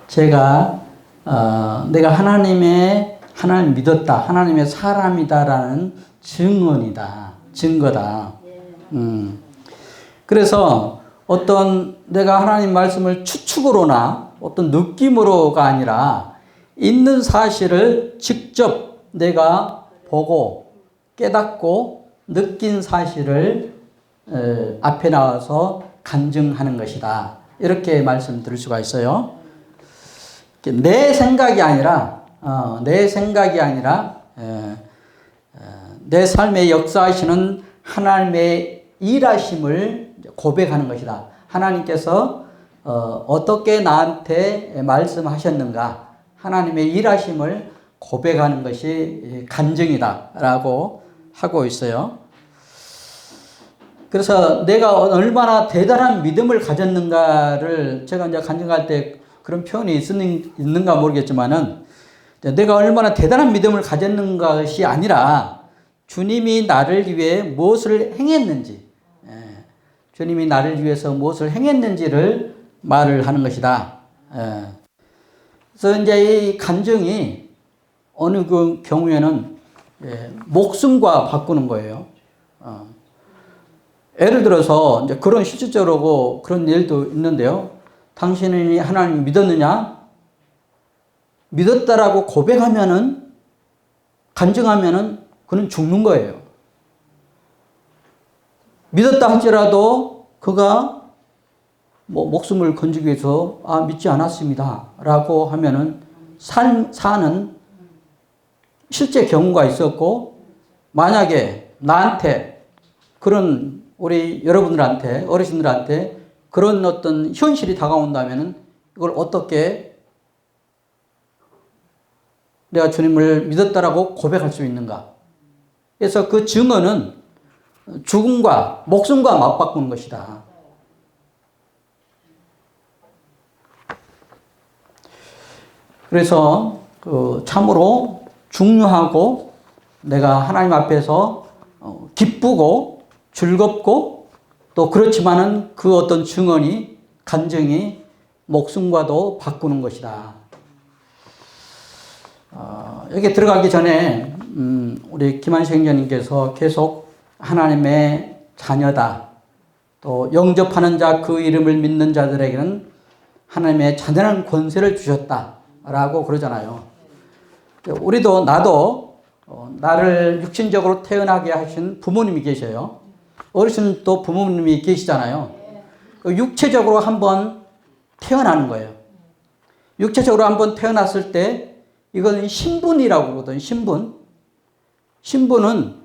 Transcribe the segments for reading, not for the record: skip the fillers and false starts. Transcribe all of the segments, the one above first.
제가 내가 하나님 믿었다, 하나님의 사람이다라는 증언이다, 증거다. 그래서 어떤 내가 하나님 말씀을 추측으로나 어떤 느낌으로가 아니라 있는 사실을 직접 내가 보고 깨닫고 느낀 사실을 앞에 나와서 간증하는 것이다. 이렇게 말씀드릴 수가 있어요. 내 생각이 아니라 내 삶에 역사하시는 하나님의 일하심을 고백하는 것이다. 하나님께서 어떻게 나한테 말씀하셨는가, 하나님의 일하심을 고백하는 것이 간증이다 라고 하고 있어요. 그래서 내가 얼마나 대단한 믿음을 가졌는가를 제가 이제 간증할 때 그런 표현이 있는가 모르겠지만은, 내가 얼마나 대단한 믿음을 가졌는가 것이 아니라 주님이 나를 위해 무엇을 행했는지, 주님이 나를 위해서 무엇을 행했는지를 말을 하는 것이다. 그래서 이제 이 간증이 어느 그 경우에는 목숨과 바꾸는 거예요. 예를 들어서 이제 그런 실질적으로 그런 일도 있는데요. 당신이 하나님 믿었느냐? 믿었다라고 고백하면은, 간증하면은 그는 죽는 거예요. 믿었다 할지라도 그가 목숨을 건지기 위해서 믿지 않았습니다 라고 하면은 사는 실제 경우가 있었고, 만약에 나한테 그런 우리 여러분들한테, 어르신들한테 그런 어떤 현실이 다가온다면은 이걸 어떻게 내가 주님을 믿었다라고 고백할 수 있는가? 그래서 그 증언은 죽음과 목숨과 맞바꾸는 것이다. 그래서 참으로 중요하고 내가 하나님 앞에서 기쁘고 즐겁고 또 그렇지만은 그 어떤 증언이, 간증이 목숨과도 바꾸는 것이다. 여기 들어가기 전에 우리 김한식 행자님께서 계속 하나님의 자녀다, 또 영접하는 자, 그 이름을 믿는 자들에게는 하나님의 자녀라는 권세를 주셨다라고 그러잖아요. 우리도 나도 나를 육신적으로 태어나게 하신 부모님이 계셔요. 어르신도 부모님이 계시잖아요. 육체적으로 한번 태어나는 거예요. 육체적으로 한번 태어났을 때 이건 신분이라고 그러거든요. 신분은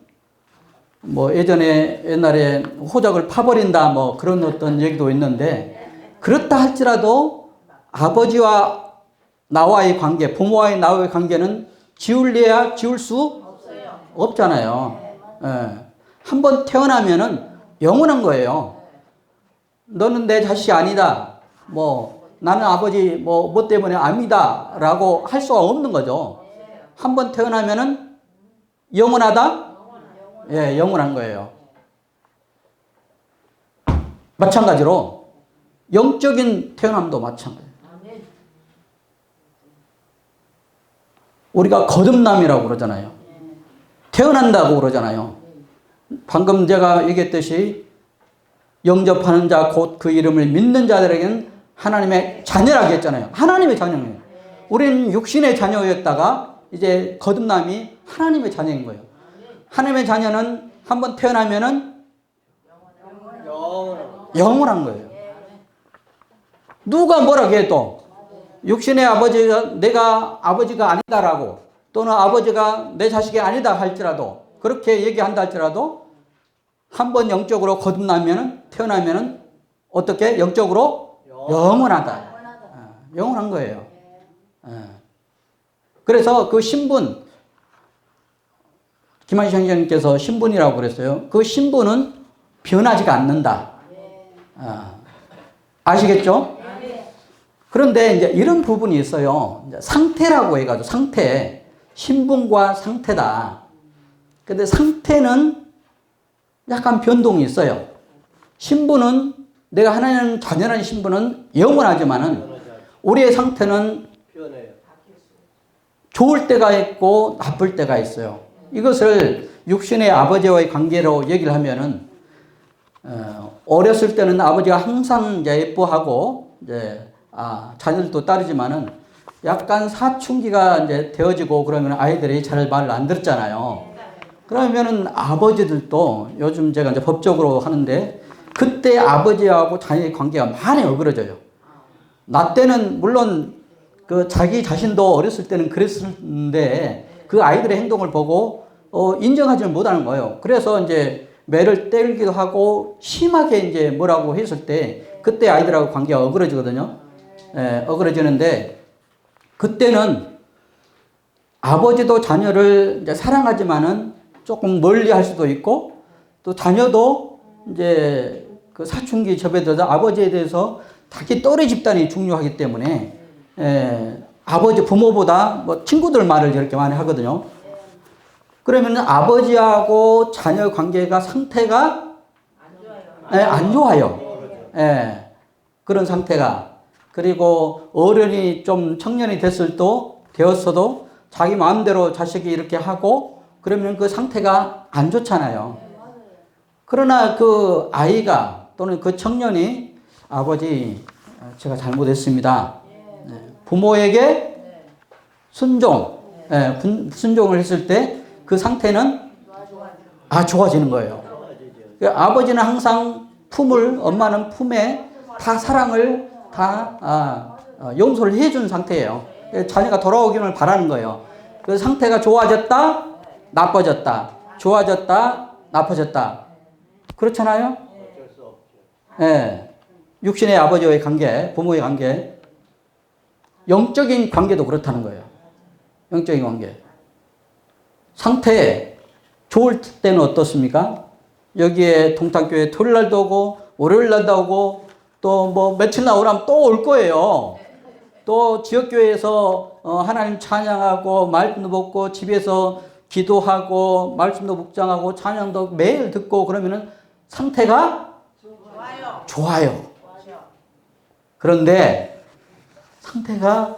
옛날에 호적을 파버린다 그런 어떤 얘기도 있는데, 그렇다 할지라도 아버지와 나와의 관계, 부모와의 나와의 관계는 지울래야 지울 수 없잖아요. 한번 태어나면은 영원한 거예요. 너는 내 자식이 아니다. 나는 아버지 뭐 때문에 압니다 라고 할 수가 없는 거죠. 한번 태어나면은 영원하다? 예, 영원한 거예요. 마찬가지로 영적인 태어남도 마찬가지예요. 우리가 거듭남이라고 그러잖아요. 태어난다고 그러잖아요. 방금 제가 얘기했듯이 영접하는 자, 곧 그 이름을 믿는 자들에게는 하나님의 자녀라고 했잖아요. 하나님의 자녀예요. 우리는 육신의 자녀였다가 이제 거듭남이 하나님의 자녀인 거예요. 하나님의 자녀는 한번 태어나면은 영원한 거예요. 누가 뭐라고 해도 육신의 아버지가 내가 아버지가 아니다라고, 또는 아버지가 내 자식이 아니다 할지라도, 그렇게 얘기한다 할지라도 한번 영적으로 거듭나면은, 태어나면은 어떻게? 영적으로 영원하다. 영원한 거예요. 그래서 그 신분, 김한식 형제님께서 신분이라고 그랬어요. 그 신분은 변하지가 않는다. 아시겠죠? 그런데 이제 이런 부분이 있어요. 이제 상태라고 해가지고, 상태, 신분과 상태다. 근데 상태는 약간 변동이 있어요. 신분은, 내가 하나님 자녀라는 신분은 영원하지만은 우리의 상태는 좋을 때가 있고 나쁠 때가 있어요. 이것을 육신의 아버지와의 관계로 얘기를 하면은 어렸을 때는 아버지가 항상 이제 예뻐하고 이제 자녀들도 따르지만은 약간 사춘기가 이제 되어지고 그러면 아이들이 잘 말을 안 듣잖아요. 그러면은 아버지들도 요즘 제가 이제 법적으로 하는데 그때 아버지하고 자녀의 관계가 많이 어그러져요. 나 때는 물론 그 자기 자신도 어렸을 때는 그랬는데 그 아이들의 행동을 보고 인정하지는 못하는 거예요. 그래서 이제 매를 때리기도 하고 심하게 이제 뭐라고 했을 때 그때 아이들하고 관계가 어그러지거든요. 예, 어그러지는데 그때는 아버지도 자녀를 이제 사랑하지만은 조금 멀리 할 수도 있고 또 자녀도 이제 그 사춘기 접해들어서 아버지에 대해서 자기 또래 집단이 중요하기 때문에 아버지 부모보다 뭐 친구들 말을 이렇게 많이 하거든요. 그러면 아버지하고 자녀 관계가 상태가 안 좋아요. 그런 상태가. 그리고 어른이 좀 청년이 되었어도 자기 마음대로 자식이 이렇게 하고 그러면 그 상태가 안 좋잖아요. 그러나 그 아이가 또는 그 청년이 아버지 제가 잘못했습니다. 부모에게 순종을 했을 때 그 상태는 좋아지는 거예요. 아버지는 항상 엄마는 품에 다 사랑을 다 용서를 해준 상태예요. 자녀가 돌아오기를 바라는 거예요. 그 상태가 좋아졌다, 나빠졌다, 좋아졌다, 나빠졌다. 그렇잖아요? 육신의 아버지와의 관계, 부모의 관계, 영적인 관계도 그렇다는 거예요. 영적인 관계. 상태 좋을 때는 어떻습니까? 여기에 동탄교회 토요일 날도 오고 월요일 날도 오고 또 뭐 며칠 나오라면 또 올 거예요. 또 지역교회에서 하나님 찬양하고 말씀도 먹고 집에서 기도하고 말씀도 묵상하고 찬양도 매일 듣고 그러면은 상태가 좋아요. 그런데 상태가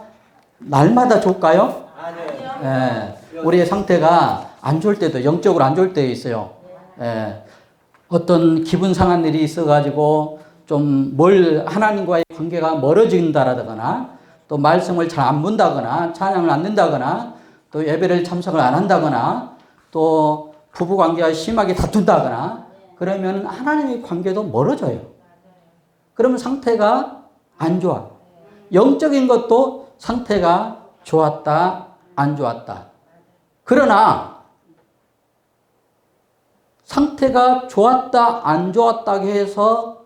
날마다 좋을까요? 아니요. 우리의 상태가 안 좋을 때도 영적으로 안 좋을 때 있어요. 어떤 기분 상한 일이 있어가지고 좀 하나님과의 관계가 멀어진다라거나 또 말씀을 잘 안 본다거나 찬양을 안 듣는다거나 또 예배를 참석을 안 한다거나 또 부부 관계가 심하게 다툰다거나 그러면 하나님의 관계도 멀어져요. 그러면 상태가 안 좋아. 영적인 것도 상태가 좋았다, 안 좋았다. 그러나 상태가 좋았다, 안 좋았다 해서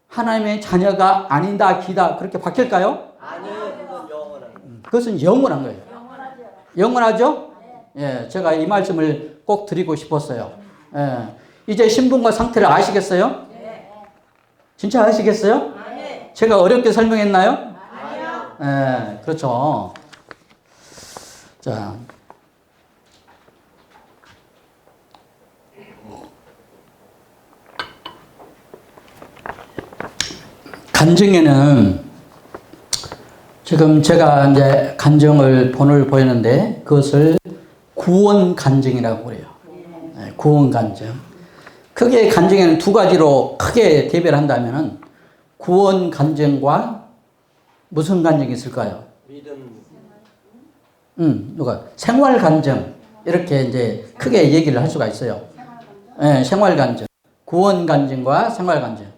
하나님의 자녀가 아니다, 기다 그렇게 바뀔까요? 아니요, 그건 영원한. 그것은 영원한 거예요. 영원하죠? 예, 제가 이 말씀을 꼭 드리고 싶었어요. 이제 신분과 상태를 아시겠어요? 진짜 아시겠어요? 제가 어렵게 설명했나요? 아니요. 그렇죠. 자. 간증에는 지금 제가 이제 간증을 본을 보였는데 그것을 구원 간증이라고 그래요. 구원 간증. 크게 간증에는 두 가지로 크게 대별을 한다면은 구원 간증과 무슨 간증이 있을까요? 믿음. 누가 생활 간증 이렇게 이제 크게 얘기를 할 수가 있어요. 생활 간증, 구원 간증과 생활 간증.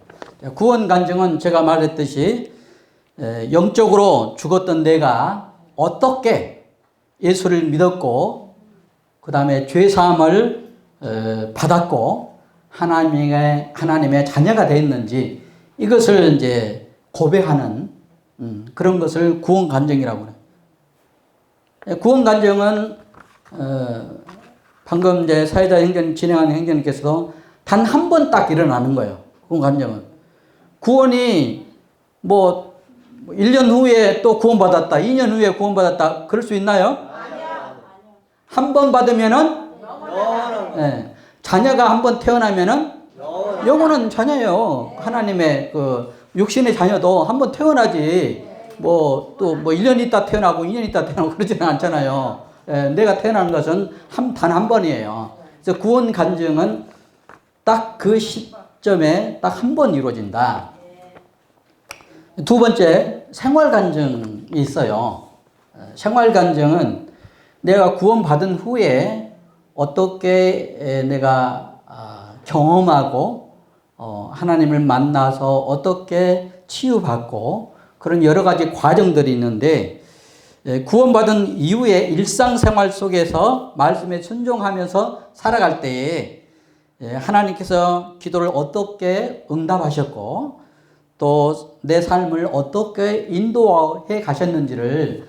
구원 간증은 제가 말했듯이 영적으로 죽었던 내가 어떻게 예수를 믿었고 그 다음에 죄사함을 받았고 하나님의 자녀가 되었는지 이것을 이제 고백하는 그런 것을 구원 간증이라고 해요. 구원 간증은 방금 이제 사회자 행전 진행하는 행정님께서도 단 한 번 딱 일어나는 거예요. 구원 간증은. 구원이 뭐 1년 후에 또 구원받았다, 2년 후에 구원받았다, 그럴 수 있나요? 아니요. 한 번 받으면은 자녀가 한 번 태어나면은 영원한 자녀예요. 하나님의 그 육신의 자녀도 한 번 태어나지 뭐 또 뭐 1년 있다 태어나고 2년 있다 태어나고 그러지는 않잖아요. 내가 태어난 것은 단 한 번이에요. 그래서 구원 간증은 딱 그 시점에 딱 한 번 이루어진다. 두 번째, 생활 간증이 있어요. 생활 간증은 내가 구원받은 후에 어떻게 내가 경험하고 하나님을 만나서 어떻게 치유받고 그런 여러 가지 과정들이 있는데, 구원받은 이후에 일상생활 속에서 말씀에 순종하면서 살아갈 때에 하나님께서 기도를 어떻게 응답하셨고 또 내 삶을 어떻게 인도해 가셨는지를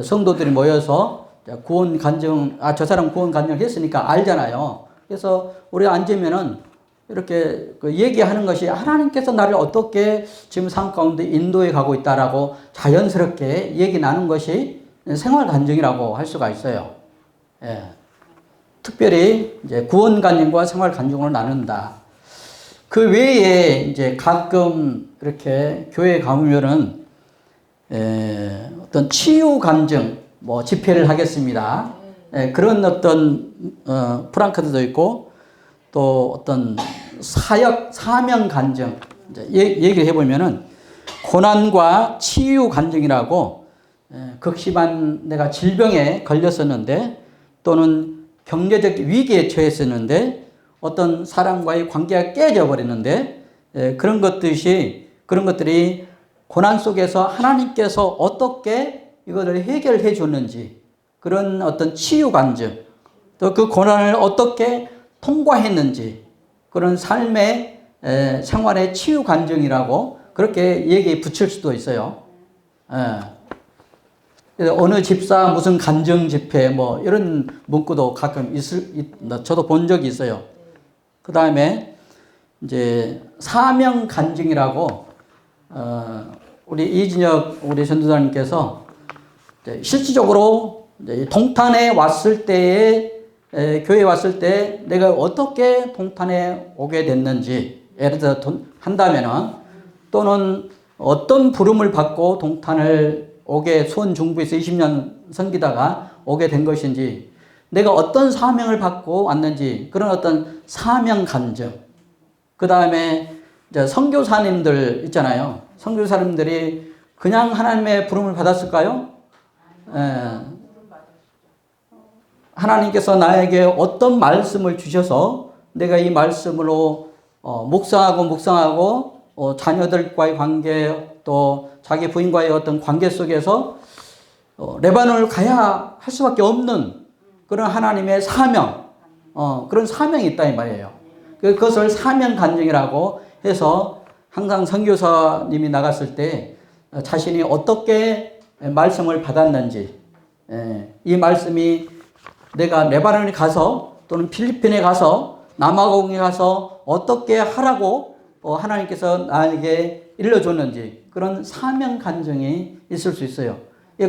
성도들이 모여서 구원 간증, 저 사람 구원 간증을 했으니까 알잖아요. 그래서 우리가 앉으면은 이렇게 얘기하는 것이 하나님께서 나를 어떻게 지금 삶 가운데 인도해 가고 있다라고 자연스럽게 얘기 나눈 것이 생활 간증이라고 할 수가 있어요. 특별히 이제 구원 간증과 생활 간증으로 나눈다. 그 외에 이제 가끔 이렇게 교회에 가보면은 어떤 치유 간증 뭐 집회를 하겠습니다. 그런 어떤 프랑크도 있고 또 어떤 사명 간증 얘기를 해보면은 고난과 치유 간증이라고 극심한 내가 질병에 걸렸었는데 또는 경제적 위기에 처했었는데 어떤 사람과의 관계가 깨져 버리는데 그런 것들이 고난 속에서 하나님께서 어떻게 이것을 해결해 줬는지 그런 어떤 치유 간증 또 그 고난을 어떻게 통과했는지 그런 삶의 생활의 치유 간증이라고 그렇게 얘기에 붙일 수도 있어요. 어느 집사 무슨 간증 집회 뭐 이런 문구도 가끔 저도 본 적이 있어요. 그 다음에 이제 사명 간증이라고 우리 이진혁 우리 전도사님께서 실질적으로 동탄에 왔을 때에 교회에 왔을 때 내가 어떻게 동탄에 오게 됐는지 예를 들어 한다면은 또는 어떤 부름을 받고 동탄을 오게 수원 중부에서 20년 섬기다가 오게 된 것인지 내가 어떤 사명을 받고 왔는지 그런 어떤 사명 간증. 그 다음에 선교사님들 있잖아요. 선교사님들이 그냥 하나님의 부름을 받았을까요? 하나님께서 나에게 어떤 말씀을 주셔서 내가 이 말씀으로 묵상하고 자녀들과의 관계 또 자기 부인과의 어떤 관계 속에서 레바논을 가야 할 수밖에 없는 그런 하나님의 사명, 그런 사명이 있다 이 말이에요. 그것을 사명 간증이라고 해서 항상 선교사님이 나갔을 때 자신이 어떻게 말씀을 받았는지, 이 말씀이 내가 레바논에 가서 또는 필리핀에 가서 남아공에 가서 어떻게 하라고 하나님께서 나에게 일러줬는지 그런 사명 간증이 있을 수 있어요.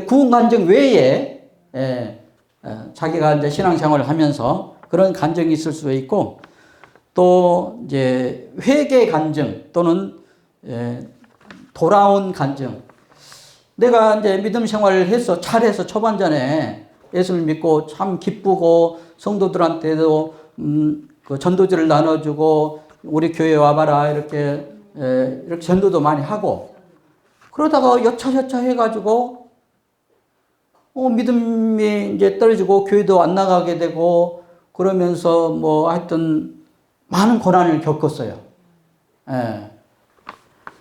구원 간증 외에 자기가 이제 신앙생활을 하면서 그런 간증이 있을 수 있고 또 이제 회개 간증 또는 돌아온 간증. 내가 이제 믿음 생활을 잘해서 초반전에 예수를 믿고 참 기쁘고 성도들한테도 그 전도지를 나눠주고 우리 교회 와봐라 이렇게 전도도 많이 하고 그러다가 여차저차 해가지고 믿음이 이제 떨어지고 교회도 안 나가게 되고 그러면서 뭐 하여튼 많은 고난을 겪었어요.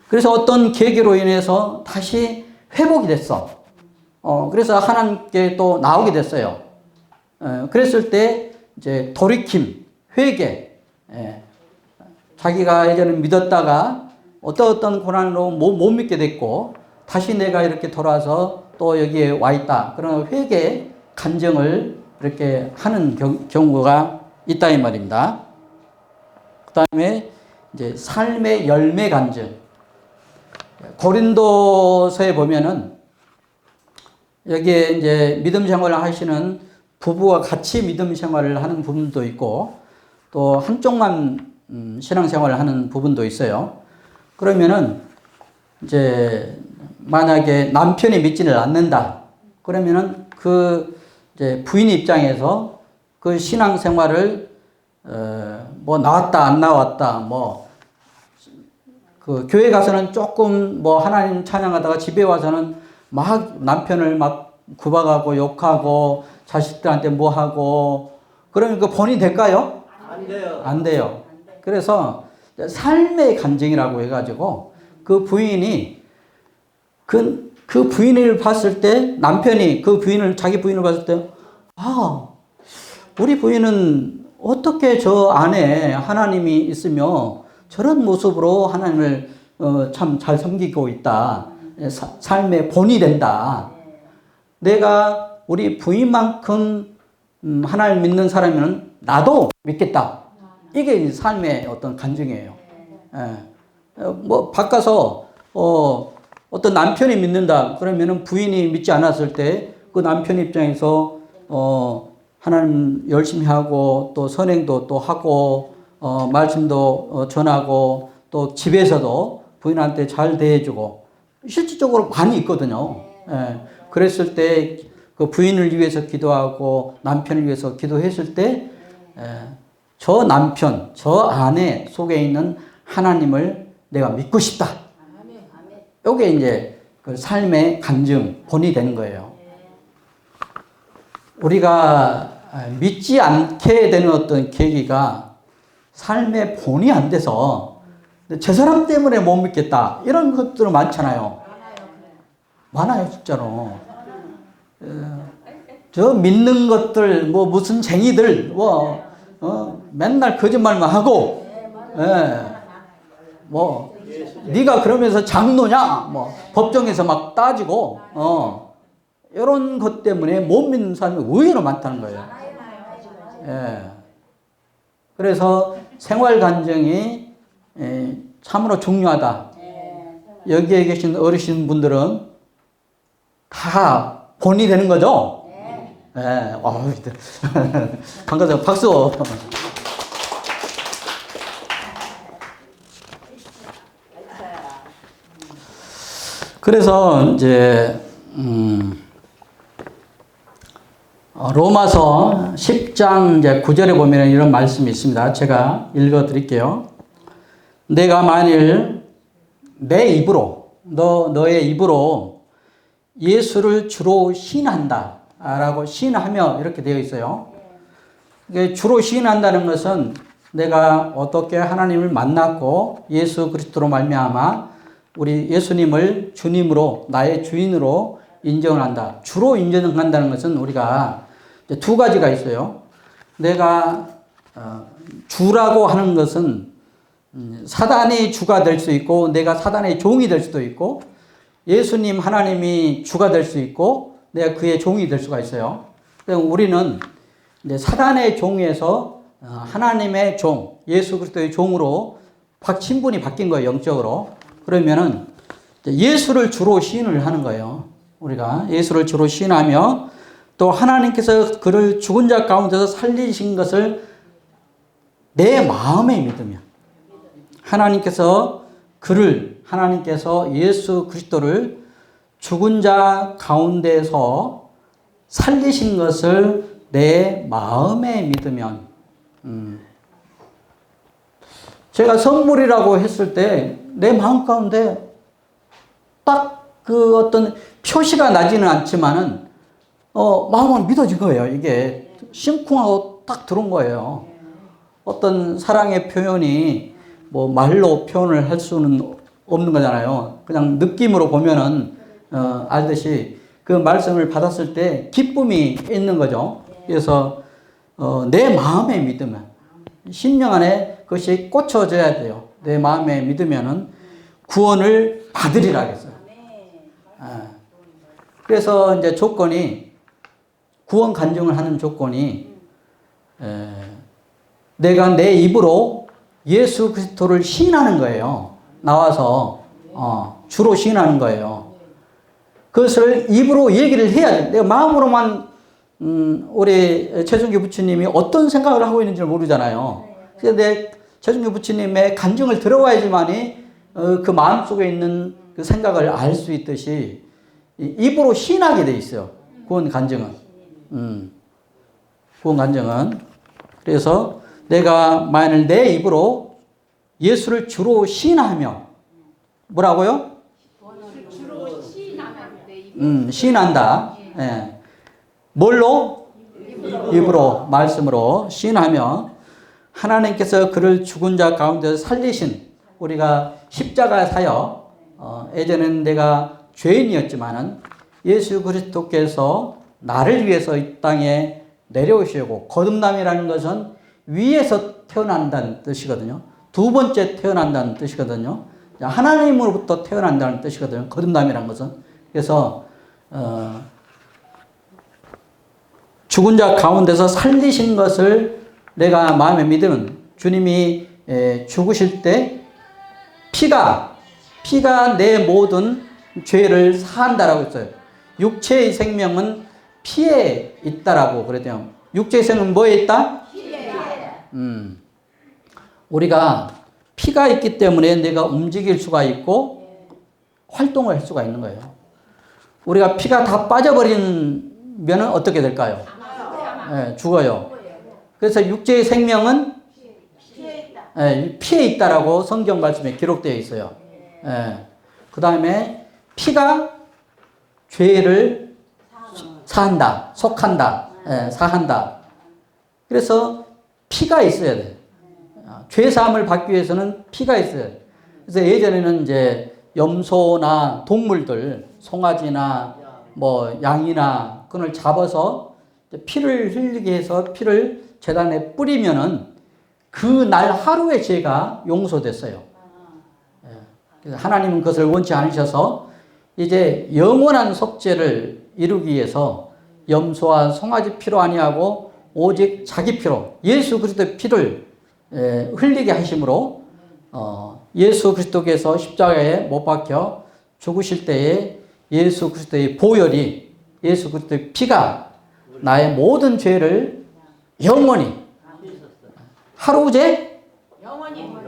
그래서 어떤 계기로 인해서 다시 회복이 됐어. 그래서 하나님께 또 나오게 됐어요. 그랬을 때 이제 돌이킴, 회개. 자기가 예전에 믿었다가 어떤 고난으로 못 믿게 됐고 다시 내가 이렇게 돌아서 또 여기에 와 있다. 그런 회개 간증을 이렇게 하는 경우가 있다 이 말입니다. 그 다음에 이제 삶의 열매 간증. 고린도서에 보면은 여기에 이제 믿음 생활을 하시는 부부와 같이 믿음 생활을 하는 부분도 있고 또 한쪽만 신앙 생활을 하는 부분도 있어요. 그러면은 이제 만약에 남편이 믿지를 않는다. 그러면은 그 이제 부인 입장에서 그 신앙생활을 뭐 나왔다 안 나왔다 뭐 그 교회 가서는 조금 뭐 하나님 찬양하다가 집에 와서는 막 남편을 막 구박하고 욕하고 자식들한테 뭐 하고 그러면 그 본이 될까요? 안 돼요. 안 돼요. 그래서 삶의 간증이라고 해가지고 그 부인이 그 부인을 봤을 때 남편이 그 부인을 자기 부인을 봤을 때 우리 부인은 어떻게 저 안에 하나님이 있으며 저런 모습으로 하나님을 참 잘 섬기고 있다. 삶의 본이 된다. 내가 우리 부인만큼 하나님 믿는 사람이면 나도 믿겠다. 이게 삶의 어떤 간증이에요. 뭐 바꿔서 어떤 남편이 믿는다. 그러면은 부인이 믿지 않았을 때 그 남편 입장에서 하나님 열심히 하고 또 선행도 또 하고 말씀도 전하고 또 집에서도 부인한테 잘 대해주고 실질적으로 많이 있거든요. 그랬을 때 그 부인을 위해서 기도하고 남편을 위해서 기도했을 때 저 남편, 저 아내 속에 있는 하나님을 내가 믿고 싶다. 이게 이제 그 삶의 간증, 본이 되는 거예요. 우리가 믿지 않게 되는 어떤 계기가 삶의 본이 안 돼서 저 사람 때문에 못 믿겠다. 이런 것들은 많잖아요. 많아요, 진짜로. 저 믿는 것들, 뭐 무슨 쟁이들, 뭐, 맨날 거짓말만 하고, 뭐, 네가 그러면서 장로냐? 뭐, 법정에서 막 따지고, 이런 것 때문에 못 믿는 사람이 의외로 많다는 거예요. 그래서 생활 간증이 참으로 중요하다. 여기에 계신 어르신 분들은 다 본이 되는 거죠? 반가워요. 박수. 그래서 이제 로마서 10장 이제 9절에 보면 이런 말씀이 있습니다. 제가 읽어 드릴게요. 내가 만일 내 입으로 너의 입으로 예수를 주로 시인한다 라고 시인하며 이렇게 되어 있어요. 주로 시인한다는 것은 내가 어떻게 하나님을 만났고 예수 그리스도로 말미암아 우리 예수님을 주님으로 나의 주인으로 인정을 한다. 주로 인정한다는 것은 우리가 두 가지가 있어요. 내가 주라고 하는 것은 사단이 주가 될 수 있고 내가 사단의 종이 될 수도 있고 예수님 하나님이 주가 될 수 있고 내가 그의 종이 될 수가 있어요. 우리는 이제 사단의 종에서 하나님의 종, 예수 그리스도의 종으로 신분이 바뀐 거예요, 영적으로. 그러면은 예수를 주로 시인을 하는 거예요. 우리가 예수를 주로 시인하며 또 하나님께서 그를 죽은 자 가운데서 살리신 것을 내 마음에 믿으며 하나님께서 예수 그리스도를 죽은 자 가운데서 살리신 것을 내 마음에 믿으면 제가 선물이라고 했을 때 내 마음 가운데 딱 그 어떤 표시가 나지는 않지만은 마음은 믿어진 거예요. 이게 심쿵하고 딱 들어온 거예요. 어떤 사랑의 표현이 뭐 말로 표현을 할 수는 없는 거잖아요. 그냥 느낌으로 보면은 알듯이 그 말씀을 받았을 때 기쁨이 있는 거죠. 그래서 내 마음에 믿으면 심령 안에 그것이 꽂혀져야 돼요. 내 마음에 믿으면은 구원을 받으리라 했어요. 그래서 이제 조건이 구원 간증을 하는 조건이 내가 내 입으로 예수 그리스도를 시인하는 거예요. 나와서 주로 시인하는 거예요. 그것을 입으로 얘기를 해야 돼. 내가 마음으로만 우리 최준규 부처님이 어떤 생각을 하고 있는지를 모르잖아요. 그래서 내 최준규 부처님의 간증을 들어와야지만이 그 마음속에 있는 그 생각을 알 수 있듯이 입으로 시인하게 돼 있어요. 구원 간증은. 구원 간증은. 그래서 내가 만일 내 입으로 예수를 주로 시인하며 뭐라고요? 주로 시인하면 시인한다. 예. 뭘로? 입으로 말씀으로 시인하며 하나님께서 그를 죽은 자 가운데서 살리신 우리가 십자가 사역 예전에는 내가 죄인이었지만은 예수 그리스도께서 나를 위해서 이 땅에 내려오시고 거듭남이라는 것은 위에서 태어난다는 뜻이거든요. 두 번째 태어난다는 뜻이거든요. 하나님으로부터 태어난다는 뜻이거든요. 거듭남이라는 것은. 그래서 죽은 자 가운데서 살리신 것을 내가 마음에 믿으면 주님이 죽으실 때 피가 내 모든 죄를 사한다라고 했어요. 육체의 생명은 피에 있다라고 그랬대요. 육체의 생명은 뭐에 있다? 피에. 우리가 피가 있기 때문에 내가 움직일 수가 있고 활동을 할 수가 있는 거예요. 우리가 피가 다 빠져버리면 어떻게 될까요? 네, 죽어요. 그래서 육체의 생명은 피에 있다라고 성경 말씀에 기록되어 있어요. 그 다음에 피가 죄를 사한다, 속한다, 사한다. 그래서 피가 있어야 돼. 죄 사함을 받기 위해서는 피가 있어요. 그래서 예전에는 이제 염소나 동물들, 송아지나 뭐 양이나 그걸 잡아서 피를 흘리게 해서 피를 제단에 뿌리면은 그 날 하루의 죄가 용서됐어요. 그래서 하나님은 그것을 원치 않으셔서 이제 영원한 속죄를 이루기 위해서 염소와 송아지 피로 아니하고 오직 자기 피로 예수 그리스도의 피를 흘리게 하심으로 예수 그리스도께서 십자가에 못 박혀 죽으실 때에 예수 그리스도의 보혈이 예수 그리스도의 피가 나의 모든 죄를 영원히 하루제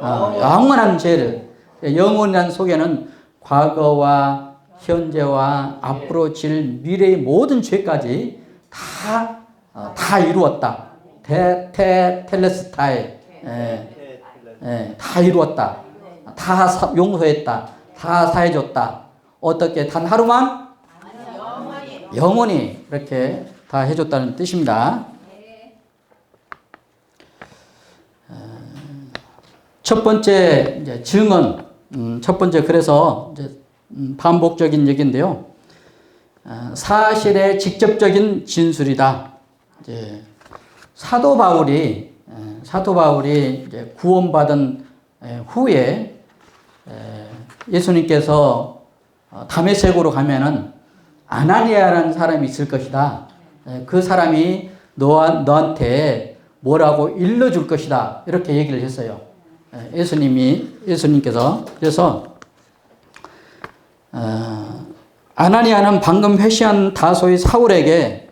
영원한 죄를 영원이라는 속에는 과거와 현재와 앞으로 질 미래의 모든 죄까지 다 이루었다. 텔레스타이 다 이루었다. 다 용서했다. 다 사해줬다. 어떻게 단 하루만? 영원히 이렇게 다 해줬다는 뜻입니다. 첫 번째 이제 증언, 첫 번째 그래서 이제 반복적인 얘기인데요. 사실의 직접적인 진술이다. 이제 사도 바울이 이제 구원받은 후에 예수님께서 다메섹으로 가면은 아나니아라는 사람이 있을 것이다. 그 사람이 너한테 뭐라고 일러줄 것이다. 이렇게 얘기를 했어요. 예수님께서. 그래서 아나니아는 방금 회시한 다소의 사울에게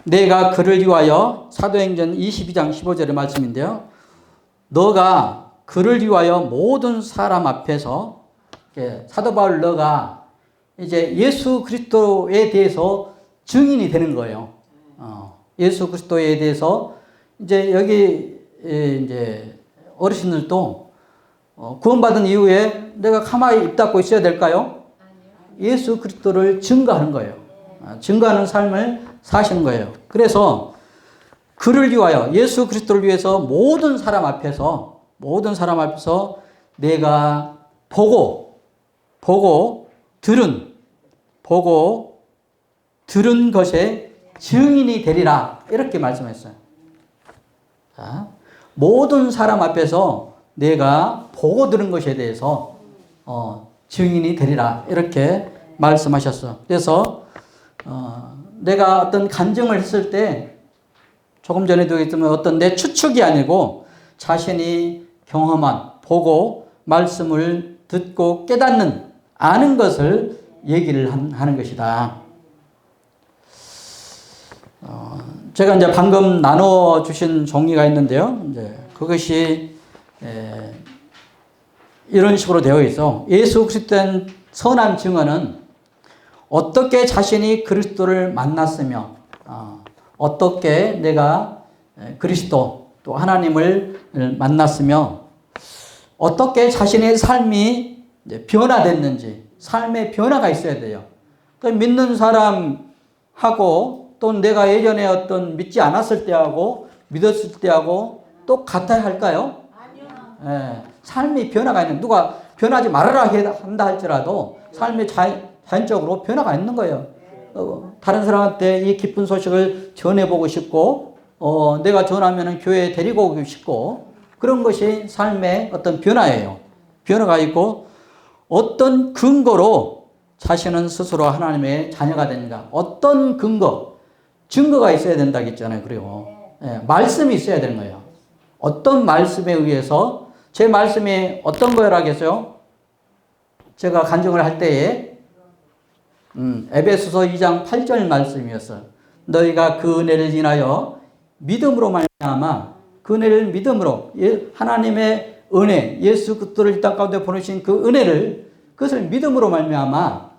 내가 그를 위하여 사도행전 22장 15절의 말씀인데요. 너가 그를 위하여 모든 사람 앞에서 사도 바울 너가 이제 예수 그리스도에 대해서 증인이 되는 거예요. 예수 그리스도에 대해서 이제 여기 이제 어르신들도 구원받은 이후에 내가 가만히 입 닫고 있어야 될까요? 예수 그리스도를 증거하는 거예요. 증거하는 삶을 사시는 거예요. 그래서 그를 위하여 예수 그리스도를 위해서 모든 사람 앞에서 내가 보고 들은 것에 증인이 되리라 이렇게 말씀했어요. 자, 모든 사람 앞에서 내가 보고 들은 것에 대해서 증인이 되리라 이렇게 말씀하셨어. 그래서 내가 어떤 간증을 했을 때 조금 전에도 얘기했지만 어떤 내 추측이 아니고 자신이 경험한 보고 말씀을 듣고 깨닫는 아는 것을 얘기를 하는 것이다. 제가 이제 방금 나눠 주신 종이가 있는데요. 이제 그것이 이런 식으로 되어 있어. 예수 그리스도는 선한 증언은 어떻게 자신이 그리스도를 만났으며 어떻게 내가 그리스도 또 하나님을 만났으며 어떻게 자신의 삶이 변화됐는지 삶의 변화가 있어야 돼요. 또 믿는 사람하고 또 내가 예전에 어떤 믿지 않았을 때하고 믿었을 때하고 똑같아야 할까요? 아니요. 삶이 변화가 있는 누가 변하지 말아라 한다 할지라도 삶이 자연적으로 변화가 있는 거예요. 다른 사람한테 이 기쁜 소식을 전해보고 싶고 내가 전하면 교회에 데리고 오고 싶고 그런 것이 삶의 어떤 변화예요. 변화가 있고 어떤 근거로 자신은 스스로 하나님의 자녀가 되는가 어떤 증거가 있어야 된다고 했잖아요. 그리고 말씀이 있어야 되는 거예요. 어떤 말씀에 의해서 제 말씀이 어떤 거라겠어요? 제가 간증을 할 때에 에베소서 2장 8절 말씀이었어요. 너희가 그 은혜를 인하여 믿음으로 말미암아 그 은혜를 믿음으로 하나님의 은혜 예수 그리스도를 이 땅 가운데 보내신 그 은혜를 그것을 믿음으로 말미암아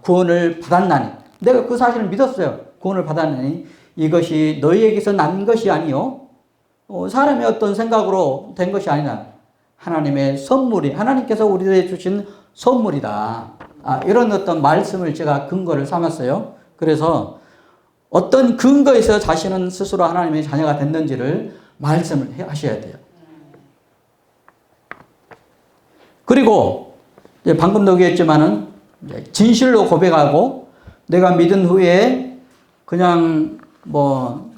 구원을 받았나니 내가 그 사실을 믿었어요. 구원을 받았나니 이것이 너희에게서 난 것이 아니요 사람의 어떤 생각으로 된 것이 아니라 하나님의 선물이 하나님께서 우리에게 주신 선물이다. 이런 어떤 말씀을 제가 근거를 삼았어요. 그래서 어떤 근거에서 자신은 스스로 하나님의 자녀가 됐는지를 말씀을 하셔야 돼요. 그리고 방금도 얘기했지만은 진실로 고백하고 내가 믿은 후에 그냥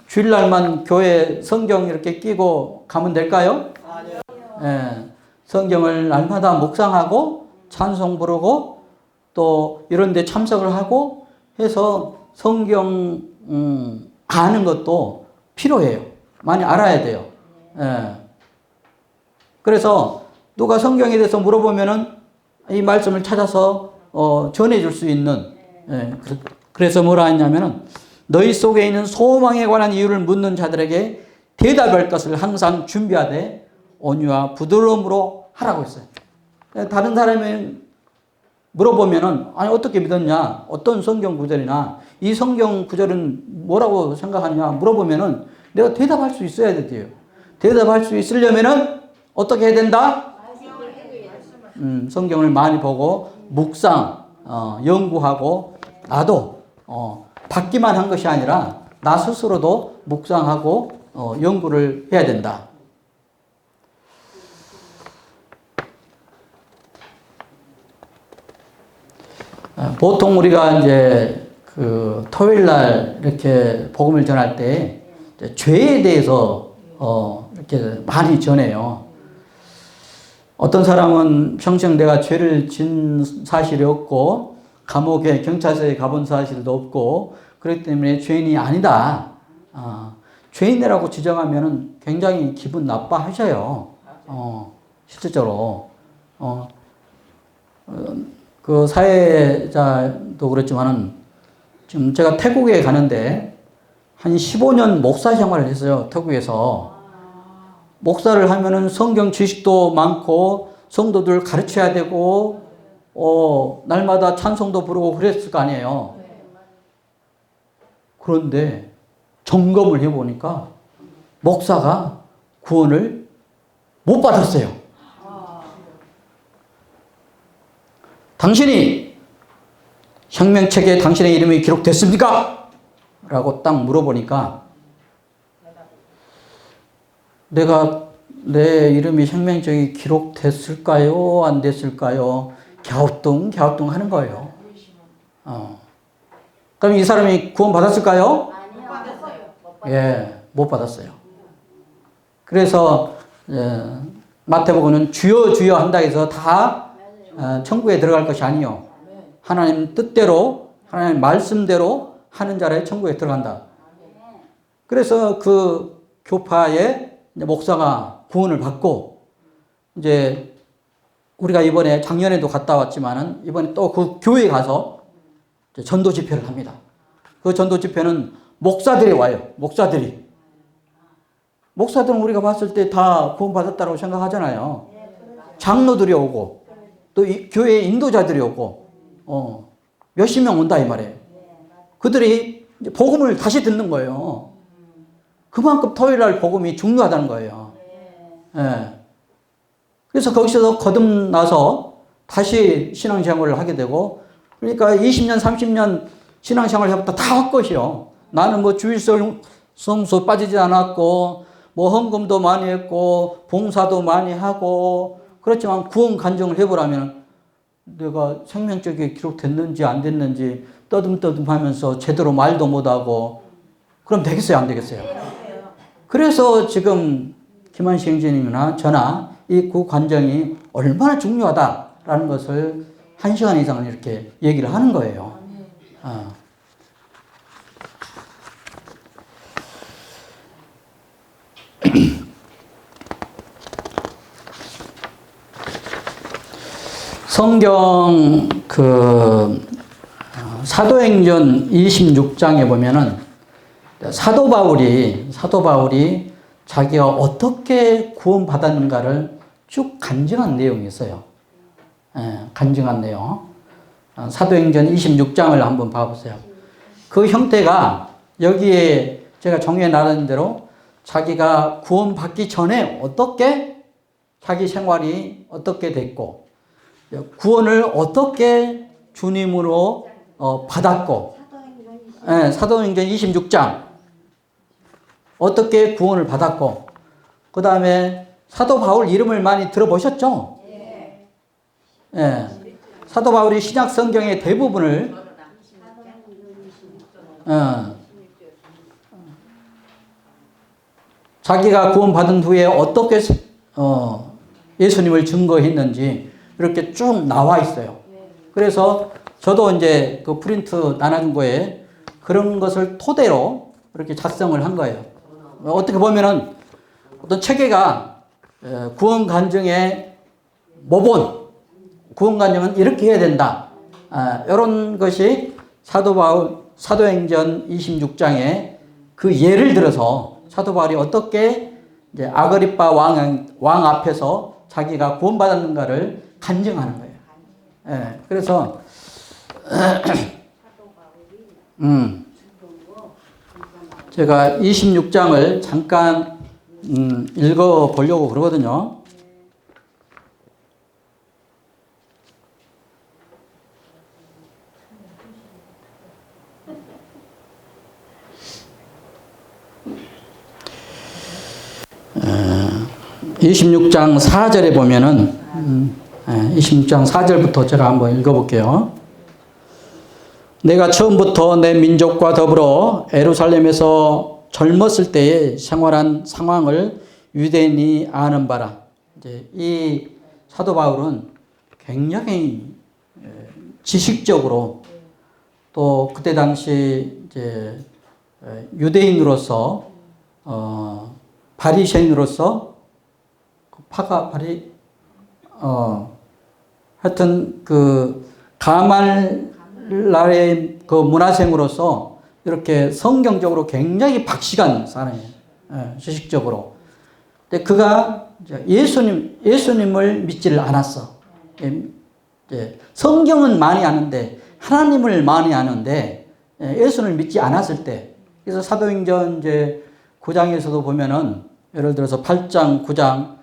주일날만 교회 성경 이렇게 끼고 가면 될까요? 아니요. 성경을 날마다 묵상하고 찬송 부르고 또 이런 데 참석을 하고 해서 성경 아는 것도 필요해요. 많이 알아야 돼요. 그래서 누가 성경에 대해서 물어보면은 이 말씀을 찾아서 전해줄 수 있는 그래서 뭐라 했냐면은 너희 속에 있는 소망에 관한 이유를 묻는 자들에게 대답할 것을 항상 준비하되 온유와 부드러움으로 하라고 했어요. 다른 사람이 물어보면은 아니 어떻게 믿었냐 어떤 성경 구절이나 이 성경 구절은 뭐라고 생각하냐 물어보면은 내가 대답할 수 있어야 돼요. 대답할 수 있으려면은 어떻게 해야 된다? 성경을 많이 보고 묵상 연구하고 나도 받기만 한 것이 아니라 나 스스로도 묵상하고 연구를 해야 된다. 보통 우리가 이제 그 토요일 날 이렇게 복음을 전할 때 죄에 대해서 이렇게 많이 전해요. 어떤 사람은 평생 내가 죄를 진 사실이 없고 감옥에 경찰서에 가본 사실도 없고 그렇기 때문에 죄인이 아니다. 죄인이라고 지정하면 굉장히 기분 나빠하셔요. 실질적으로. 그 사회자도 그렇지만은 지금 제가 태국에 가는데 한 15년 목사 생활을 했어요. 태국에서. 목사를 하면은 성경 지식도 많고 성도들 가르쳐야 되고 날마다 찬송도 부르고 그랬을 거 아니에요. 그런데 점검을 해보니까 목사가 구원을 못 받았어요. 당신이 생명책에 당신의 이름이 기록됐습니까? 라고 딱 물어보니까 내 이름이 생명책에 기록됐을까요? 안 됐을까요? 갸우뚱 하는 거예요. 그럼 이 사람이 구원 받았을까요? 못 받았어요. 예, 못 받았어요. 그래서 마태복음은 주여 주여 한다 해서 다 천국에 들어갈 것이 아니요. 하나님 뜻대로 하나님 말씀대로 하는 자라야 천국에 들어간다. 그래서 그 교파의 목사가 구원을 받고 이제 우리가 이번에 작년에도 갔다 왔지만은 이번에 또 그 교회에 가서 전도 집회를 합니다. 그 전도 집회는 목사들이 와요. 목사들은 우리가 봤을 때 다 구원 받았다고 생각하잖아요. 장로들이 오고 또 교회 인도자들이 오고, 몇십 명 온다 이 말이에요. 그들이 이제 복음을 다시 듣는 거예요. 그만큼 토요일 날 복음이 중요하다는 거예요. 예. 그래서 거기서 거듭나서 다시 신앙생활을 하게 되고, 그러니까 20년, 30년 신앙생활 해봤다 다 헛것이요. 나는 뭐 주일성수 빠지지 않았고, 뭐 헌금도 많이 했고, 봉사도 많이 하고, 그렇지만 구원 간증을 해보라면 내가 생명적이 기록됐는지 안 됐는지 떠듬떠듬 하면서 제대로 말도 못하고, 그럼 되겠어요, 안 되겠어요? 그래서 지금 김한식 형제님이나 저나 이 구간정이 얼마나 중요하다라는 것을 1시간 이상을 이렇게 얘기를 하는 거예요. 성경 사도행전 26장에 보면은 사도 바울이 자기가 어떻게 구원받았는가를 쭉 간증한 내용이 있어요. 간증한 내용. 사도행전 26장을 한번 봐보세요. 그 형태가 여기에 제가 정해 나눈 대로 자기가 구원받기 전에 어떻게 자기 생활이 어떻게 됐고, 구원을 어떻게 주님으로 받았고, 사도행전 26장 어떻게 구원을 받았고, 그 다음에 사도 바울 이름을 많이 들어보셨죠? 예. 사도 바울이 신약 성경의 대부분을 자기가 구원받은 후에 어떻게 예수님을 증거했는지 이렇게 쭉 나와 있어요. 그래서 저도 이제 그 프린트 나눠준 거에 그런 것을 토대로 이렇게 작성을 한 거예요. 어떻게 보면은 어떤 체계가 구원 간증의 모본, 구원 간증은 이렇게 해야 된다. 이런 것이 사도 바울 사도행전 26장에 그 예를 들어서 사도 바울이 어떻게 이제 아그리빠 왕 앞에서 자기가 구원받았는가를 간증하는 거예요. 예, 그래서 제가 26장을 잠깐 읽어 보려고 그러거든요. 에, 26장 4절에 보면은 26장 4절부터 제가 한번 읽어볼게요. 내가 처음부터 내 민족과 더불어 예루살렘에서 젊었을 때에 생활한 상황을 유대인이 아는 바라. 이제 이 사도 바울은 굉장히 지식적으로 또 그때 당시 이제 유대인으로서 바리새인으로서 하여튼 그 가말라의 그 문화생으로서 이렇게 성경적으로 굉장히 박식한 사람이에요. 지식적으로. 근데 그가 예수님을 믿지를 않았어. 성경은 많이 아는데 하나님을 많이 아는데 예수를 믿지 않았을 때. 그래서 사도행전 이제 9장에서도 보면은 예를 들어서 8장, 9장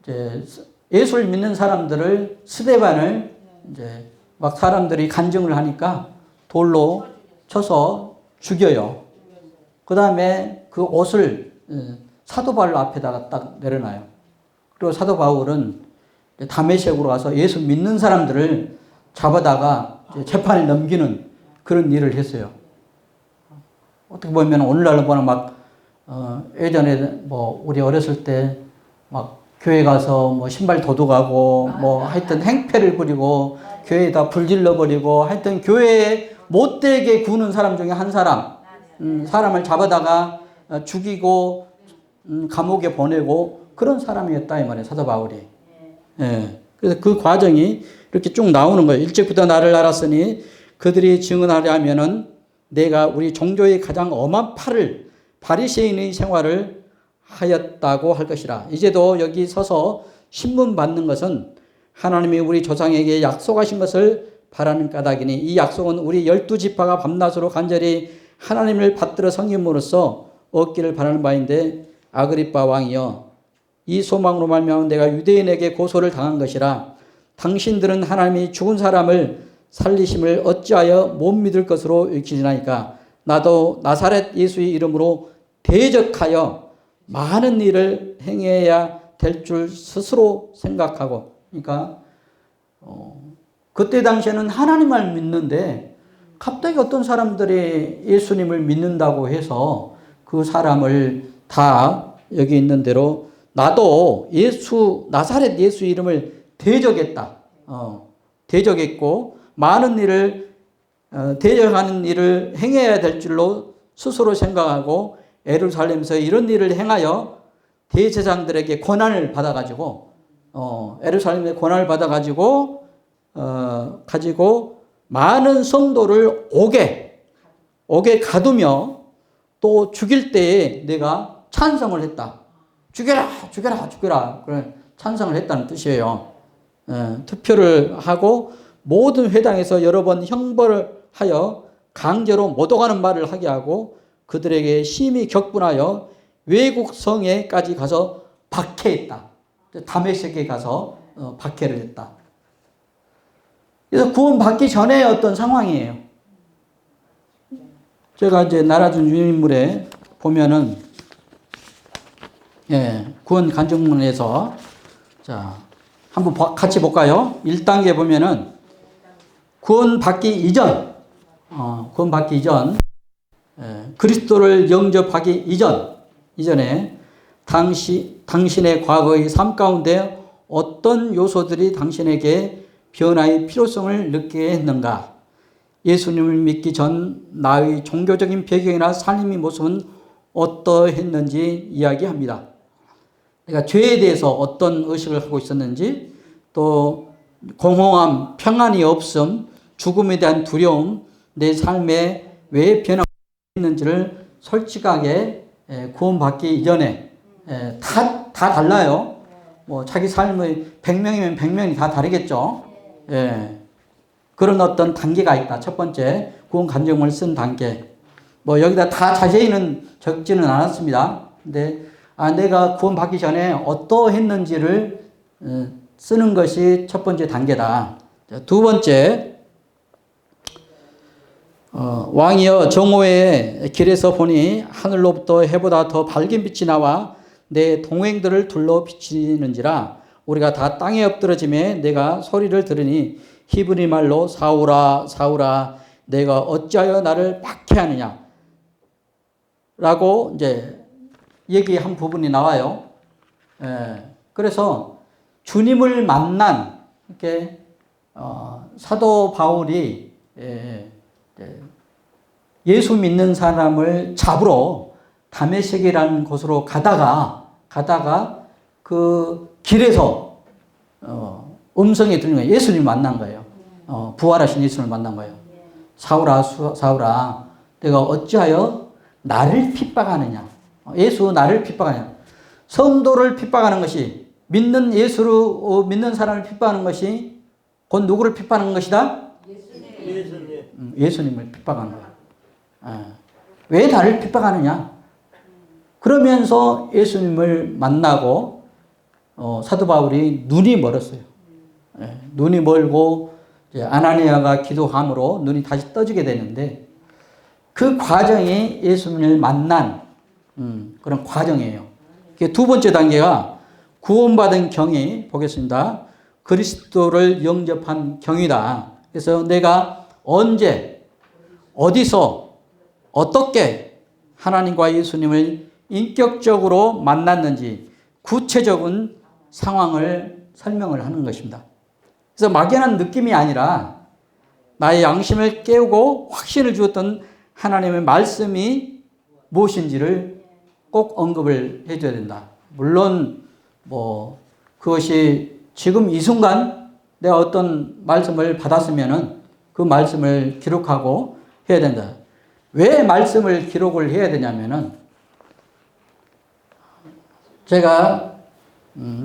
이제 예수를 믿는 사람들을 스데반을 이제 막 사람들이 간증을 하니까 돌로 쳐서 죽여요. 그 다음에 그 옷을 사도 바울 앞에다가 딱 내려놔요. 그리고 사도 바울은 다메섹으로 가서 예수 믿는 사람들을 잡아다가 재판에 넘기는 그런 일을 했어요. 어떻게 보면 오늘날로 보면 막 예전에 뭐 우리 어렸을 때 막 교회 가서 뭐 신발 도둑하고 뭐 하여튼 행패를 부리고 교회에다 불 질러버리고 하여튼 교회에 못되게 구는 사람 중에 한 사람, 사람을 잡아다가 죽이고 감옥에 보내고 그런 사람이었다 이 말이에요, 사도 바울이. 예. 그래서 그 과정이 이렇게 쭉 나오는 거예요. 일찍부터 나를 알았으니 그들이 증언하려 하면은 내가 우리 종교의 가장 엄한 팔을 바리새인의 생활을 하였다고 할 것이라. 이제도 여기 서서 신문 받는 것은 하나님이 우리 조상에게 약속하신 것을 바라는 까닭이니 이 약속은 우리 12지파가 밤낮으로 간절히 하나님을 받들어 섬김으로써 얻기를 바라는 바인데 아그리빠 왕이여 이 소망으로 말미암아 내가 유대인에게 고소를 당한 것이라 당신들은 하나님이 죽은 사람을 살리심을 어찌하여 못 믿을 것으로 여기시나이까 나도 나사렛 예수의 이름으로 대적하여 많은 일을 행해야 될 줄 스스로 생각하고 그러니까 그때 당시에는 하나님을 믿는데 갑자기 어떤 사람들이 예수님을 믿는다고 해서 그 사람을 다 여기 있는 대로 나도 나사렛 예수 이름을 대적했다. 대적했고 많은 일을 대적하는 일을 행해야 될 줄로 스스로 생각하고 예루살렘에서 이런 일을 행하여 대제사장들에게 권한을 받아가지고 예루살렘에 권한을 받아가지고 가지고 많은 성도를 옥에 가두며 또 죽일 때에 내가 찬성을 했다. 죽여라. 그런 찬성을 했다는 뜻이에요. 투표를 하고 모든 회당에서 여러 번 형벌을 하여 강제로 못 오가는 말을 하게 하고 그들에게 심히 격분하여 외국 성에까지 가서 박해했다. 다메섹에 가서 박해를 했다. 그래서 구원받기 전에 어떤 상황이에요. 제가 이제 나라준 유인물에 보면은 구원 간증문에서 자 한번 같이 볼까요? 1단계 보면은 구원받기 이전 그리스도를 영접하기 이전에 당신의 과거의 삶 가운데 어떤 요소들이 당신에게 변화의 필요성을 느끼게 했는가? 예수님을 믿기 전 나의 종교적인 배경이나 삶의 모습은 어떠했는지 이야기합니다. 내가 죄에 대해서 어떤 의식을 하고 있었는지, 또 공허함, 평안이 없음, 죽음에 대한 두려움, 내 삶에 왜 변화가 있는지를 솔직하게 구원받기 이전에 다 달라요. 뭐 자기 삶의 100명이면 100명이 다 다르겠죠. 그런 어떤 단계가 있다. 첫 번째 구원 간증을 쓴 단계. 뭐 여기다 다 자세히는 적지는 않았습니다. 근데 내가 구원받기 전에 어떠했는지를 쓰는 것이 첫 번째 단계다. 두 번째, 왕이여 정오의 길에서 보니 하늘로부터 해보다 더 밝은 빛이 나와 내 동행들을 둘러 비치는지라 우리가 다 땅에 엎드러짐에 내가 소리를 들으니 히브리 말로 사울아 사울아 내가 어찌하여 나를 박해하느냐 라고 이제 얘기한 부분이 나와요. 그래서 주님을 만난 이렇게 사도 바울이 예수 믿는 사람을 잡으러 다메섹이라는 곳으로 가다가 그 길에서 음성이 들리는 거예요. 예수님 만난 거예요. 부활하신 예수님을 만난 거예요. 사울아 사울아 내가 어찌하여 나를 핍박하느냐. 예수 나를 핍박하느냐. 성도를 핍박하는 것이 믿는 예수로 믿는 사람을 핍박하는 것이 곧 누구를 핍박하는 것이다? 예수님을 핍박하는 거야. 왜 나를 핍박하느냐? 그러면서 예수님을 만나고 사도 바울이 눈이 멀었어요. 눈이 멀고 이제 아나니아가 기도함으로 눈이 다시 떠지게 되는데 그 과정이 예수님을 만난 그런 과정이에요. 두 번째 단계가 구원받은 경이 보겠습니다. 그리스도를 영접한 경이다. 그래서 내가 언제 어디서 어떻게 하나님과 예수님을 인격적으로 만났는지 구체적인 상황을 설명을 하는 것입니다. 그래서 막연한 느낌이 아니라 나의 양심을 깨우고 확신을 주었던 하나님의 말씀이 무엇인지를 꼭 언급을 해줘야 된다. 물론 뭐 그것이 지금 이 순간 내가 어떤 말씀을 받았으면은 그 말씀을 기록하고 해야 된다. 왜 말씀을 기록을 해야 되냐면은 제가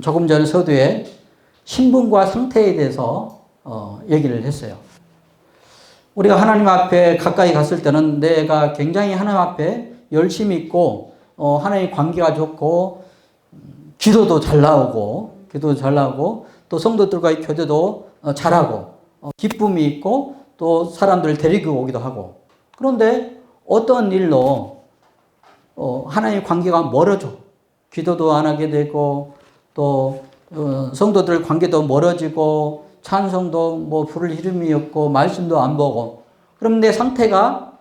조금 전 서두에 신분과 상태에 대해서 얘기를 했어요. 우리가 하나님 앞에 가까이 갔을 때는 내가 굉장히 하나님 앞에 열심히 있고 하나님 관계가 좋고 기도도 잘 나오고 또 성도들과의 교제도 잘하고 기쁨이 있고 또 사람들을 데리고 오기도 하고 그런데 어떤 일로 하나님 관계가 멀어져 기도도 안 하게 되고 또 성도들 관계도 멀어지고 찬송도 뭐 부를 흐름이 없고 말씀도 안 보고 그럼 내 상태가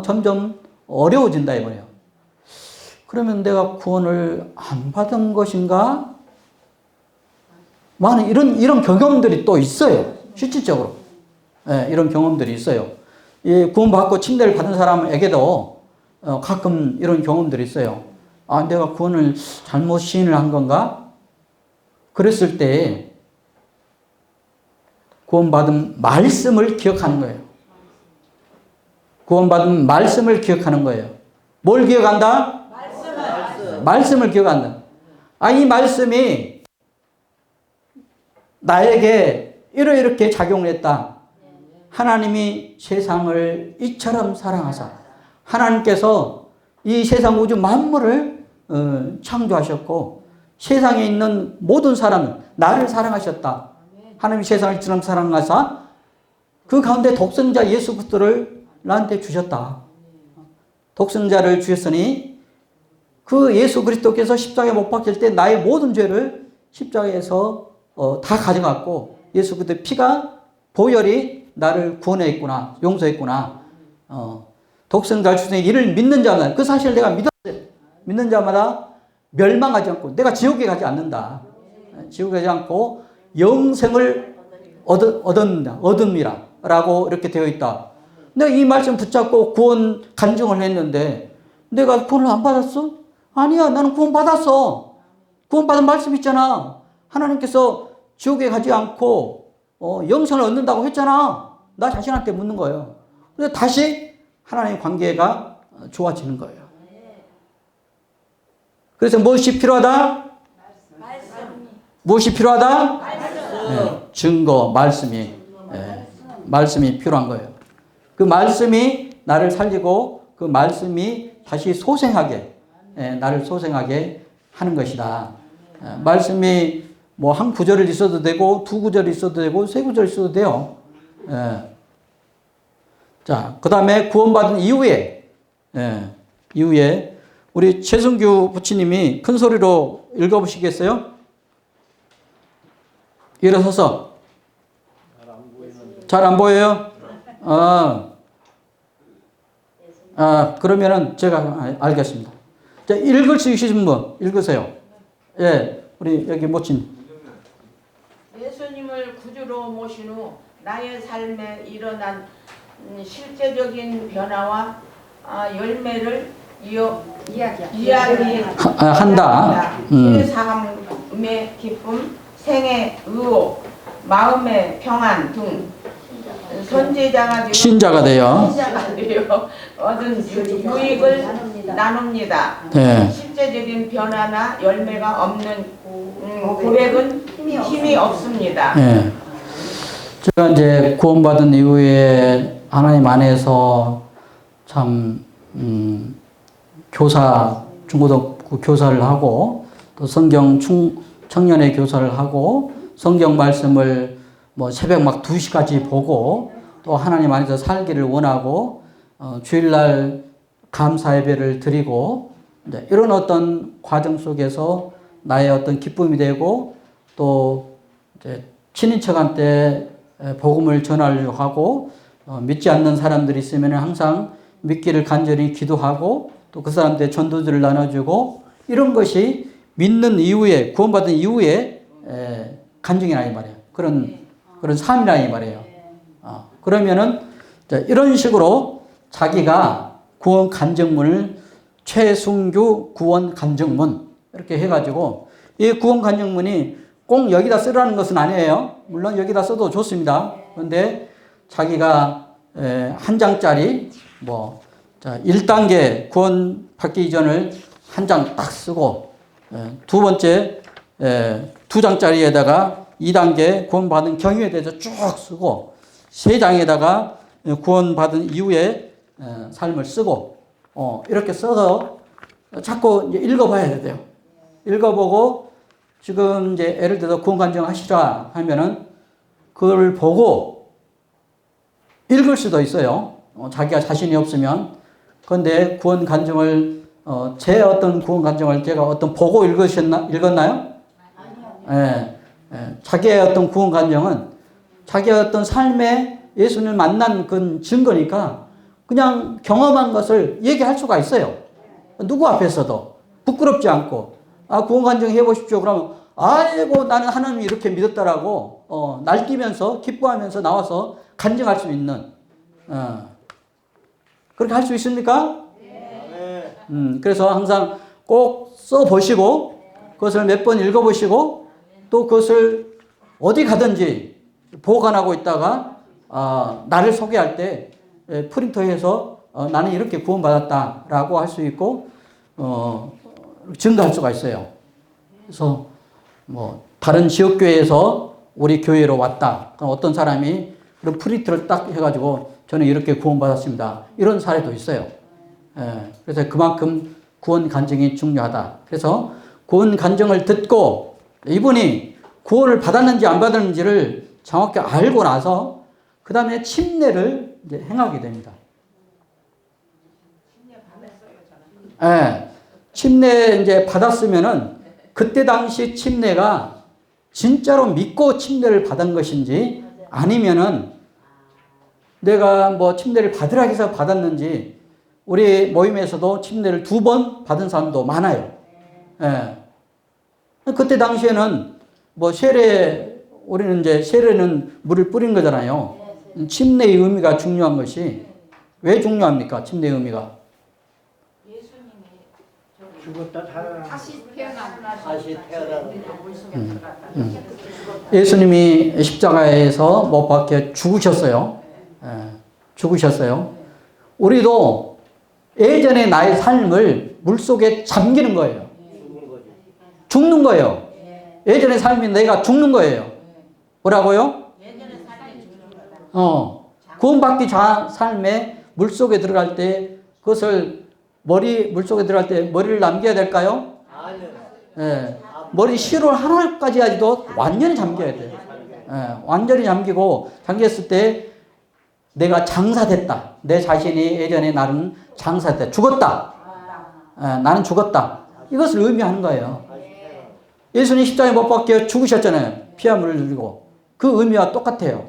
점점 어려워진다 이거예요. 그러면 내가 구원을 안 받은 것인가? 많은 이런 경험들이 또 있어요. 실질적으로. 예, 이런 경험들이 있어요. 구원받고 침례를 받은 사람에게도 가끔 이런 경험들이 있어요. 아, 내가 구원을 잘못 시인을 한 건가? 그랬을 때 구원받은 말씀을 기억하는 거예요. 구원받은 말씀을 기억하는 거예요. 뭘 기억한다? 말씀을 기억한다. 아, 이 말씀이 나에게 이렇게 작용을 했다. 하나님이 세상을 이처럼 사랑하사 하나님께서 이 세상 우주 만물을 창조하셨고 세상에 있는 모든 사람 나를 사랑하셨다. 하나님이 세상을 이처럼 사랑하사 그 가운데 독생자 예수 그리스도를 나한테 주셨다. 독생자를 주셨으니 그 예수 그리스도께서 십자가에 못 박힐 때 나의 모든 죄를 십자가에서 다 가져갔고 예수 그리스도의 피가 보혈이 나를 구원했구나 용서했구나. 독생자를 주신 이를 믿는 자마다 그 사실을 내가 믿었어요. 믿는 자마다 멸망하지 않고 내가 지옥에 가지 않는다. 지옥에 가지 않고 영생을 얻음이라 라고 이렇게 되어 있다. 내가 이 말씀 붙잡고 구원 간증을 했는데 내가 구원을 안 받았어? 아니야, 나는 구원 받았어. 구원 받은 말씀 있잖아. 하나님께서 지옥에 가지 않고 영생을 얻는다고 했잖아. 나 자신한테 묻는 거예요. 그래서 다시 하나님의 관계가 좋아지는 거예요. 그래서 무엇이 필요하다? 무엇이 필요하다? 네, 증거, 말씀이 필요한 거예요. 그 말씀이 나를 살리고 그 말씀이 다시 소생하게 나를 소생하게 하는 것이다. 말씀이 뭐 한 구절을 있어도 되고 두 구절이 있어도 되고 세 구절 있어도 돼요. 자, 그 다음에 구원받은 이후에 우리 최승규 부치님이 큰 소리로 읽어보시겠어요? 일어서서. 잘 안 보여요? 그러면은 제가 알겠습니다. 자, 읽을 수 있으신 분 읽으세요. 예, 우리 여기 모친. 예수님을 구주로 모신 후 나의 삶에 일어난 실제적인 변화와 열매를 이야기한다. 사함의 기쁨, 생의 의혹, 마음의 평안 등 신자가 되어 얻은 유익을 나눕니다. 네. 실제적인 변화나 열매가 없는 고백은 힘이 없습니다. 네. 제가 이제 구원받은 이후에 하나님 안에서 참 교사, 중고등부 교사를 하고 또 성경 청년의 교사를 하고 성경 말씀을 뭐 새벽 막 2시까지 보고 또 하나님 안에서 살기를 원하고 주일날 감사 예배를 드리고 이런 어떤 과정 속에서 나의 어떤 기쁨이 되고 또 이제 친인척한테 복음을 전하려고 하고 믿지 않는 사람들이 있으면 항상 믿기를 간절히 기도하고 또 그 사람들의 전도들을 나눠주고 이런 것이 믿는 이후에 구원받은 이후에 간증이라 이 말이에요. 그런 삶이라 이 말이에요. 그러면은 이런 식으로 자기가 구원 간증문을 최승규 구원 간증문 이렇게 해가지고 이 구원 간증문이 꼭 여기다 쓰라는 것은 아니에요. 물론 여기다 써도 좋습니다. 그런데 자기가 한 장짜리 1단계 구원 받기 이전을 한 장 딱 쓰고 두 번째 2장짜리에다가 2단계 구원받은 경위에 대해서 쭉 쓰고 3장에다가 구원받은 이후의 삶을 쓰고 이렇게 써서 자꾸 이제 읽어봐야 돼요. 읽어보고 지금 이제 예를 들어서 구원 간증하시라 하면은 그걸 보고 읽을 수도 있어요. 자기가 자신이 없으면. 그런데 구원 간증을 제 어떤 구원 간증을 제가 어떤 보고 읽었나요? 예, 자기의 어떤 구원 간증은 자기의 어떤 삶에 예수님을 만난 그 증거니까 그냥 경험한 것을 얘기할 수가 있어요. 누구 앞에서도 부끄럽지 않고 구원 간증 해보십시오. 그러면 아이고 나는 하나님이 이렇게 믿었다라고 날뛰면서 기뻐하면서 나와서 간증할 수 있는 그렇게 할 수 있습니까? 네. 그래서 항상 꼭 써보시고 그것을 몇 번 읽어보시고 또 그것을 어디 가든지 보관하고 있다가 나를 소개할 때 프린터해서 나는 이렇게 구원받았다라고 할 수 있고 증거할 수가 있어요. 그래서 뭐 다른 지역교회에서 우리 교회로 왔다. 그럼 어떤 사람이 그런 프린트를 딱 해가지고 저는 이렇게 구원받았습니다. 이런 사례도 있어요. 그래서 그만큼 구원 간증이 중요하다. 그래서 구원 간증을 듣고 이분이 구원을 받았는지 안 받았는지를 정확히 알고 나서 그 다음에 침례를 이제 행하게 됩니다. 침례 이제 받았으면은 그때 당시 침례가 진짜로 믿고 침례를 받은 것인지 아니면은 내가 뭐 침례를 받으라 해서 받았는지 우리 모임에서도 침례를 2번 받은 사람도 많아요. 그때 당시에는 뭐 우리는 이제 세례는 물을 뿌린 거잖아요. 침례의 의미가 중요한 것이 왜 중요합니까? 침례의 의미가. 죽었다 살아나. 다시 태어나. 예수님이 십자가에서 못 박혀 죽으셨어요. 죽으셨어요. 우리도 예전에 나의 삶을 물속에 잠기는 거예요. 죽는 거예요. 예전의 삶이 내가 죽는 거예요. 뭐라고요? 구원받기 전 삶에 물속에 들어갈 때 그것을 물속에 들어갈 때 머리를 남겨야 될까요? 머리 실을 하나까지 해야지도 완전히 잠겨야 돼요. 완전히 잠겼을 때 내가 장사됐다. 내 자신이 예전에 나는 장사됐다. 죽었다. 나는 죽었다. 이것을 의미하는 거예요. 예수님 십자가에 못 박혀 죽으셨잖아요. 피와 물을 흘리고. 그 의미와 똑같아요.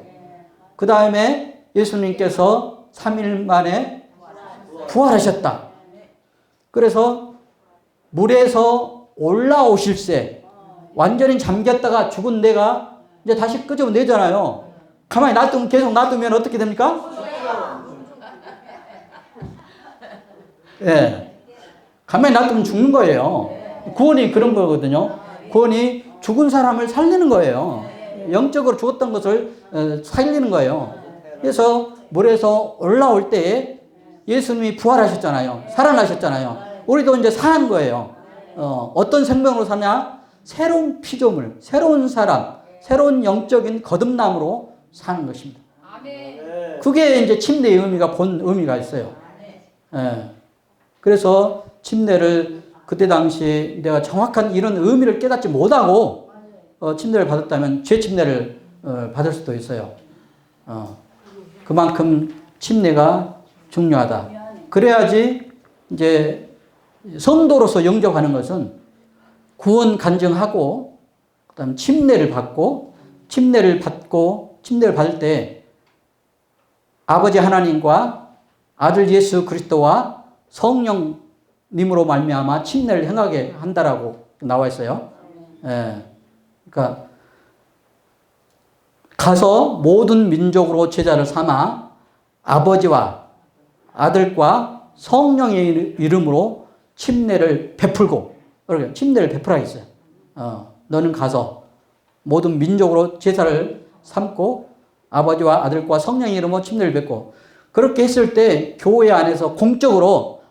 그 다음에 예수님께서 3일 만에 부활하셨다. 그래서 물에서 올라오실새 완전히 잠겼다가 죽은 내가 이제 다시 끄집어내잖아요. 가만히 계속 놔두면 어떻게 됩니까? 가만히 놔두면 죽는 거예요. 구원이 그런 거거든요. 구원이 죽은 사람을 살리는 거예요. 영적으로 죽었던 것을 살리는 거예요. 그래서 물에서 올라올 때에 예수님이 부활하셨잖아요. 살아나셨잖아요. 우리도 이제 사는 거예요. 어떤 생명으로 사냐? 새로운 피조물, 새로운 사람, 새로운 영적인 거듭남으로 사는 것입니다. 그게 이제 침례의 의미가 본 의미가 있어요. 그래서 침례를 그때 당시 내가 정확한 이런 의미를 깨닫지 못하고 침례를 받았다면 죄 침례를 받을 수도 있어요. 그만큼 침례가 중요하다. 그래야지 이제 성도로서 영접하는 것은 구원 간증하고 그다음 침례를 받고 침례를 받을 때 아버지 하나님과 아들 예수 그리스도와 성령님으로 말미암아 침례를 행하게 한다라고 나와 있어요. 그러니까 가서 모든 민족으로 제자를 삼아 아버지와 아들과 성령의 이름으로 침례를 베풀고, 침례를 베풀라 했어요. 너는 가서 모든 민족으로 제사를 삼고 아버지와 아들과 성령의 이름으로 침례를 뱉고, 그렇게 했을 때 교회 안에서 공적으로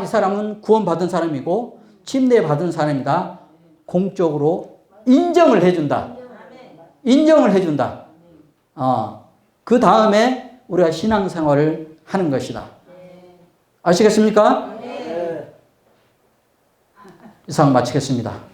이 사람은 구원받은 사람이고 침례 받은 사람이다. 공적으로 인정을 해준다. 인정을 해준다. 그 다음에 우리가 신앙생활을 하는 것이다. 아시겠습니까? 네. 이상 마치겠습니다.